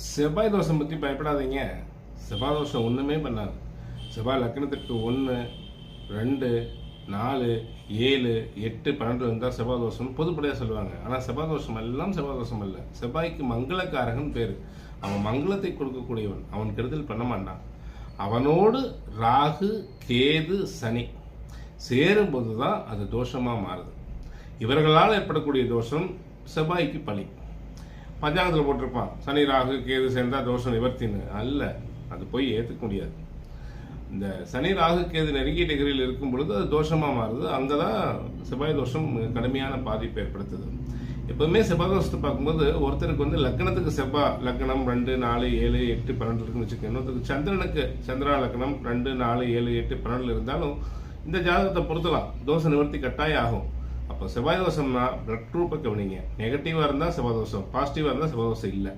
செவ்வாய் தோஷம் பற்றி பயப்படாதீங்க. செவ்வாய் தோஷம் ஒன்றுமே பண்ணாது. செவ்வாய் லக்னத்துக்கு 1, 2, 4, 7, 8, 12 இருந்தால் செவ்வாய் தோஷம் பொதுப்படையாக சொல்லுவாங்க. ஆனால் செவ்வாய் தோஷம் எல்லாம் செவ்வாய் தோஷம் அல்ல. செவ்வாய்க்கு மங்களக்காரகன் பேர். அவன் மங்களத்தை கொடுக்கக்கூடியவன். அவன் கெடுதல் பண்ண மாட்டான். அவனோடு ராகு, கேது, சனி சேரும்போது தான் அது தோஷமாக மாறுது. இவர்களால் ஏற்படக்கூடிய தோஷம் செவ்வாய்க்கு பலி. பஞ்சாங்கத்தில் போட்டிருப்பான், சனி ராகு கேது சேர்ந்தா தோஷம் நிவர்த்தின்னு. அல்ல, அது போய் ஏற்றுக்க முடியாது. இந்த சனி ராகு கேது நெருங்கிய டிகிரியில் இருக்கும் பொழுது அது தோஷமாக மாறுது. அங்கே தான் செவ்வாய் தோஷம் கடுமையான பாதிப்பு ஏற்படுத்துது. எப்பவுமே செவ்வாய் தோஷத்தை பார்க்கும்போது ஒருத்தருக்கு லக்னத்துக்கு செவ்வாய் லக்னம் 2, 4, 7, 8, 12 இருக்குன்னு வச்சுக்கோங்க. இன்னொருத்தருக்கு சந்திரனுக்கு சந்திரா லக்னம் 2, 4, 7, 8, 12 இருந்தாலும் இந்த ஜாதகத்தை பொறுத்தலாம் தோஷ நிவர்த்தி கட்டாயம் ஆகும். அப்போ செவ்வாய் தோஷம்னா பிளட் குரூப்பை கவனிங்க. நெகட்டிவாக இருந்தால் செவ்வாய் தோஷம், பாசிட்டிவாக இருந்தால் செவ்வாய் தோஷம் இல்லை.